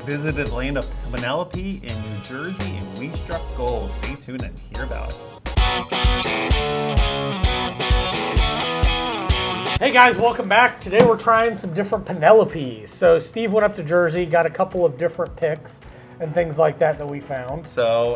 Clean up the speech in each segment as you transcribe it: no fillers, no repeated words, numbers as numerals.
visited the land of Penelope in New Jersey, and we struck gold. Stay tuned and hear about it. Hey guys, welcome back. Today we're trying some different Penelopes. So Steve went up to Jersey, got a couple of different picks and things like that we found. So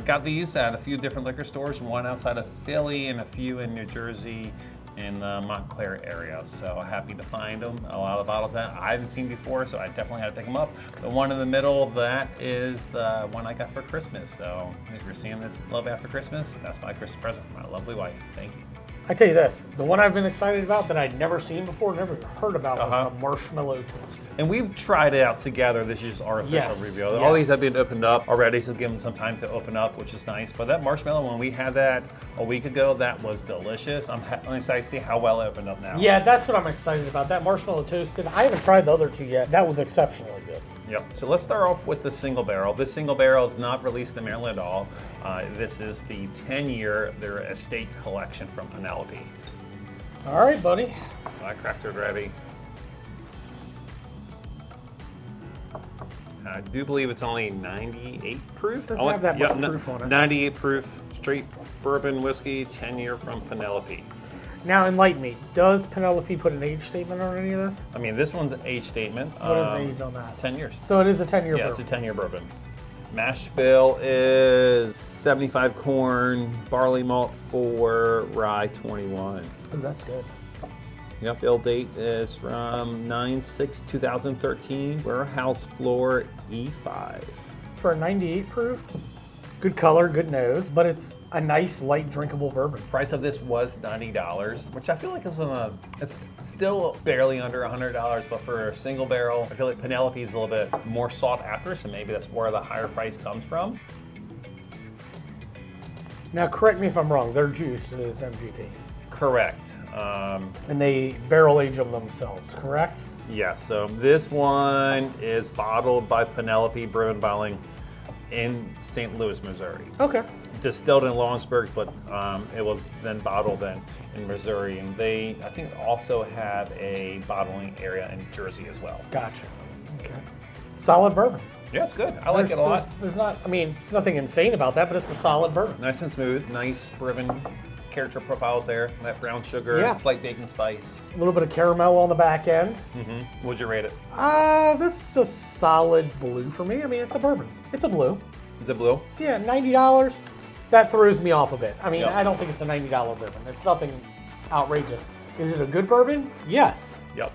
got these at a few different liquor stores, one outside of Philly and a few in New Jersey in the Montclair area. So happy to find them. A lot of bottles that I haven't seen before, so I definitely had to pick them up. The one in the middle, that is the one I got for Christmas. So if you're seeing this Love After Christmas, that's my Christmas present for my lovely wife. Thank you. I tell you this, the one I've been excited about that I'd never seen before, never heard about was the Marshmallow Toasted. And we've tried it out together. This is just our official review. Yes. All these have been opened up already, so give them some time to open up, which is nice. But that marshmallow, when we had that a week ago, that was delicious. I'm excited to see how well it opened up now. Yeah, that's what I'm excited about. That Marshmallow Toasted, I haven't tried the other two yet. That was exceptionally good. Yep. So let's start off with the single barrel. This single barrel is not released in Maryland at all. This is the 10-year, their estate collection from Penelope. All right, buddy. I cracked it ready. I do believe it's only 98 proof. Doesn't have that much proof on it. 98 proof, straight bourbon whiskey, 10-year from Penelope. Now enlighten me. Does Penelope put an age statement on any of this? I mean, this one's an age statement. What is the age on that? 10 years. So it is a 10-year Yeah, bourbon. it's a 10-year bourbon. Mash bill is 75 corn, barley malt 4, rye 21. Oh, that's good. Yep, bill date is from 9/6/2013. Warehouse floor E5. For a 98 proof, good color, good nose, but it's a nice, light, drinkable bourbon. Price of this was $90, which I feel like is it's still barely under $100, but for a single barrel, I feel like Penelope is a little bit more sought after, so maybe that's where the higher price comes from. Now, correct me if I'm wrong, their juice is MGP. Correct. And they barrel age them themselves, correct? Yes, so this one is bottled by Penelope Bourbon Bottling in St. Louis, Missouri. Okay. Distilled in Lawrenceburg, but it was then bottled in Missouri. And they, I think, also have a bottling area in Jersey as well. Gotcha. Okay. Solid bourbon. Yeah, it's good. I like it a lot. There's not, I mean, there's nothing insane about that, but it's a solid bourbon. Nice and smooth. Nice bourbon character profiles there. That brown sugar, slight bacon spice. A little bit of caramel on the back end. Mm-hmm. Would you rate it? This is a solid blue for me. I mean, it's a bourbon. It's a blue. Is it blue? Yeah, $90. That throws me off a bit. I mean, Yep. I don't think it's a $90 bourbon. It's nothing outrageous. Is it a good bourbon? Yes. Yep.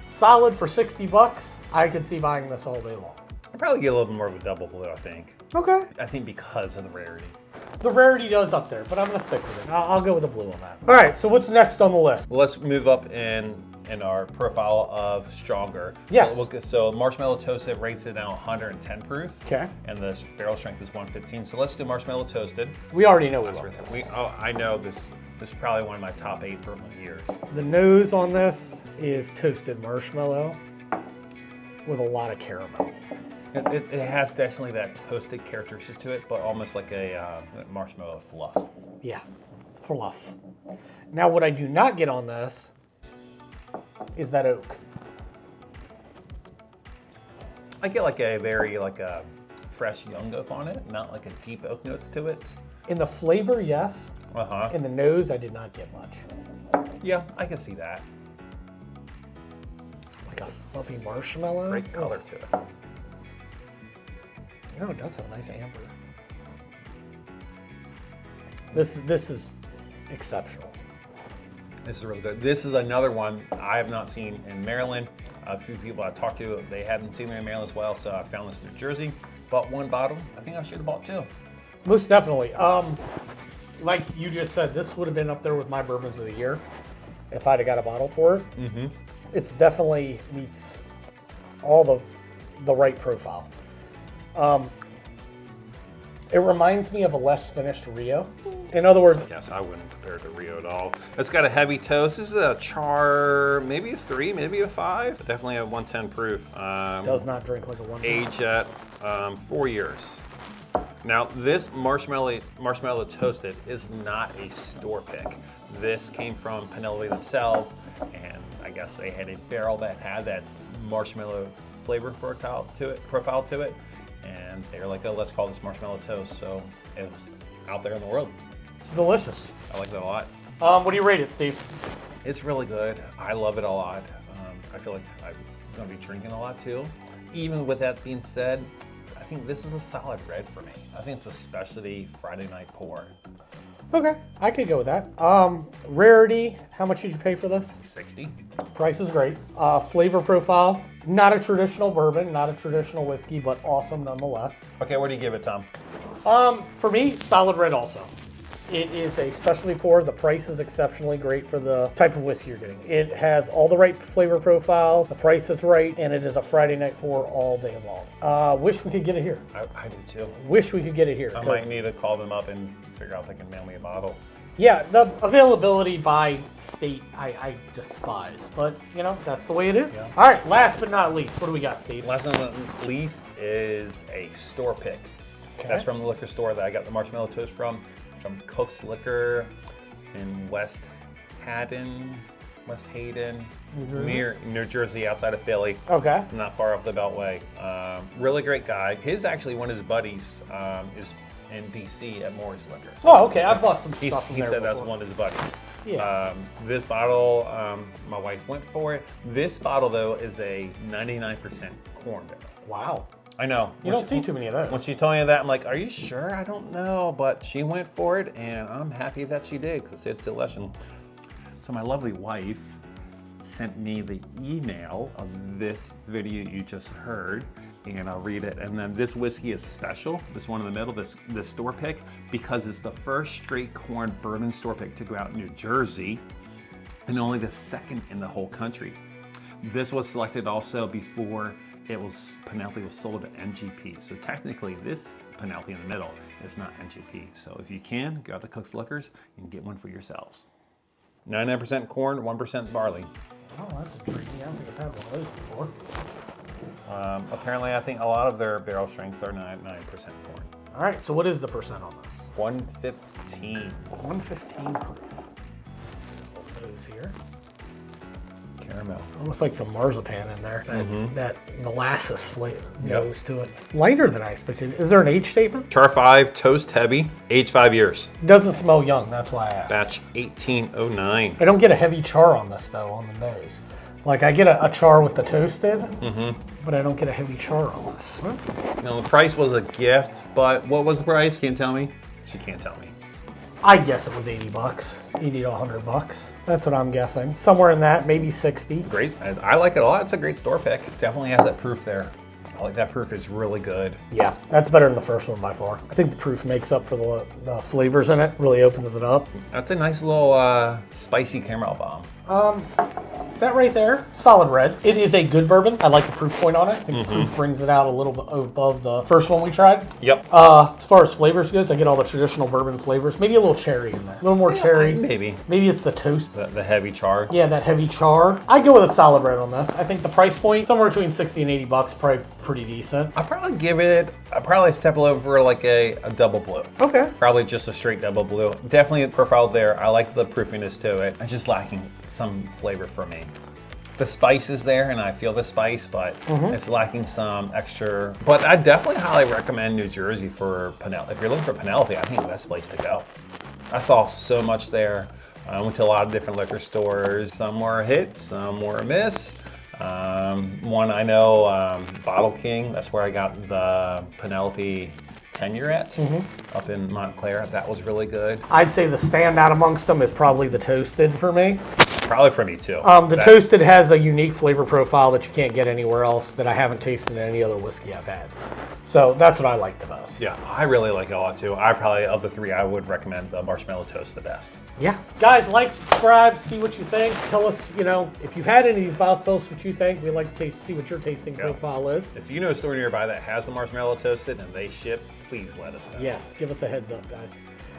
Solid for $60. I could see buying this all day long. I'd probably get a little bit more of a double blue, I think. Okay. I think because of the rarity. The rarity does up there, but I'm going to stick with it. I'll go with the blue on that. All right, so what's next on the list? Well, let's move up in our profile of stronger. Yes. So Marshmallow Toasted rates it now 110 proof. Okay. And the barrel strength is 115. So let's do Marshmallow Toasted. We already know we love this. I know this is probably one of my top 8 bourbon years. The nose on this is toasted marshmallow with a lot of caramel. It has definitely that toasted characteristics to it, but almost like a marshmallow fluff. Yeah, fluff. Now, what I do not get on this is that oak. I get like a very a fresh young oak on it, not like a deep oak notes to it. In the flavor, yes. In the nose, I did not get much. Yeah, I can see that. Like a fluffy marshmallow. Great color to it. Oh, it does have a nice amber. This is exceptional. This is really good. This is another one I have not seen in Maryland. A few people I talked to, they hadn't seen it in Maryland as well, so I found this in New Jersey. Bought one bottle. I think I should have bought 2. Most definitely. Like you just said, this would have been up there with my bourbons of the year if I'd have got a bottle for it. Mm-hmm. It's definitely meets all the right profile. It reminds me of a less finished Rio. In other words, yes, I wouldn't compare it to Rio at all. It's got a heavy toast. This is a char, maybe a 3, maybe a 5. Definitely a 110 proof. Does not drink like a 110. Age at 4 years. Now, this marshmallow toasted is not a store pick. This came from Penelope themselves, and I guess they had a barrel that had that marshmallow flavor profile to it, and they were like, oh, let's call this marshmallow toast. So it was out there in the world. It's delicious. I like that a lot. What do you rate it, Steve? It's really good. I love it a lot. I feel like I'm going to be drinking a lot too. Even with that being said, I think this is a solid red for me. I think it's a specialty Friday night pour. Okay, I could go with that. Rarity, how much did you pay for this? 60. Price is great. Flavor profile, not a traditional bourbon, not a traditional whiskey, but awesome nonetheless. Okay, what do you give it, Tom? For me, solid red also. It is a specialty pour. The price is exceptionally great for the type of whiskey you're getting. It has all the right flavor profiles, the price is right, and it is a Friday night pour all day long. Wish we could get it here. I do too. Wish we could get it here. I might need to call them up and figure out if they can mail me a bottle. Yeah, the availability by state, I despise, but you know, that's the way it is. Yeah. All right, last but not least, what do we got, Steve? Last but not least is a store pick. Okay. That's from the liquor store that I got the marshmallow toast from Cook's Liquor in West Haddon, New Jersey, outside of Philly. Okay. Not far off the Beltway. Really great guy. One of his buddies is in DC at Morris Liquor. Oh, okay. I've bought some stuff from He there said before. that's one of his buddies. Yeah. This bottle, my wife went for it. This bottle, though, is a 99% corn barrel. Wow. I know. You don't see too many of those. When she told me that, I'm like, are you sure? I don't know. But she went for it, and I'm happy that she did because it's delicious. So my lovely wife sent me the email of this video you just heard, and I'll read it. And then this whiskey is special, this one in the middle, this store pick, because it's the first straight corn bourbon store pick to go out in New Jersey, and only the second in the whole country. This was selected also before Penelope was sold at NGP. So technically this Penelope in the middle is not NGP. So if you can, go out to Cook's Liquors and get one for yourselves. 99% corn, 1% barley. Oh, that's intriguing. I don't think I've had one of those before. Apparently, I think a lot of their barrel strengths are 99% corn. All right, so what is the percent on this? 115. 115 proof. Those here. Caramel. Almost like some marzipan in there. That molasses flavor nose to it. It's lighter than I expected. Is there an age statement? Char 5, toast heavy, age 5 years. Doesn't smell young, that's why I asked. Batch 1809. I don't get a heavy char on this though, on the nose. Like I get a char with the toasted, but I don't get a heavy char on this. Huh? Now the price was a gift, but what was the price? Can't tell me. She can't tell me. I guess it was $80, $80 to $100. That's what I'm guessing. Somewhere in that, maybe 60. Great. I like it a lot. It's a great store pick. Definitely has that proof there. I like that proof. Is really good. Yeah, that's better than the first one by far. I think the proof makes up for the flavors in it. Really opens it up. That's a nice little spicy caramel bomb. That right there, solid red. It is a good bourbon. I like the proof point on it. I think the proof brings it out a little bit above the first one we tried. Yep. As far as flavors goes, I get all the traditional bourbon flavors. Maybe a little cherry in there. A little more cherry. Maybe. Maybe it's the toast. The heavy char. Yeah, that heavy char. I'd go with a solid red on this. I think the price point, somewhere between 60 and $80, probably pretty decent. I'd probably step over like a double blue. Okay. Probably just a straight double blue. Definitely profiled there. I like the proofiness to it. It's just lacking some flavor for me. The spice is there, and I feel the spice, but it's lacking some extra. But I definitely highly recommend New Jersey for Penelope. If you're looking for Penelope, I think that's the place to go. I saw so much there. I went to a lot of different liquor stores. Some were a hit, some were a miss. One I know, Bottle King, that's where I got the Penelope tenure at, up in Montclair. That was really good. I'd say the standout amongst them is probably the toasted for me. Probably for me too. Toasted has a unique flavor profile that you can't get anywhere else that I haven't tasted in any other whiskey I've had. So that's what I like the most. Yeah, I really like it a lot too. I probably, of the three, I would recommend the Marshmallow Toast the best. Yeah. Guys, like, subscribe, see what you think. Tell us, if you've had any of these bottles, tell us what you think. We'd like to see what your tasting profile is. If you know a store nearby that has the Marshmallow Toasted and they ship, please let us know. Yes, give us a heads up, guys.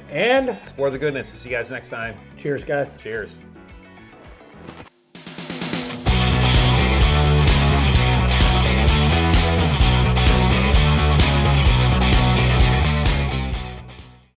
And explore the goodness. We'll see you guys next time. Cheers, guys. Cheers.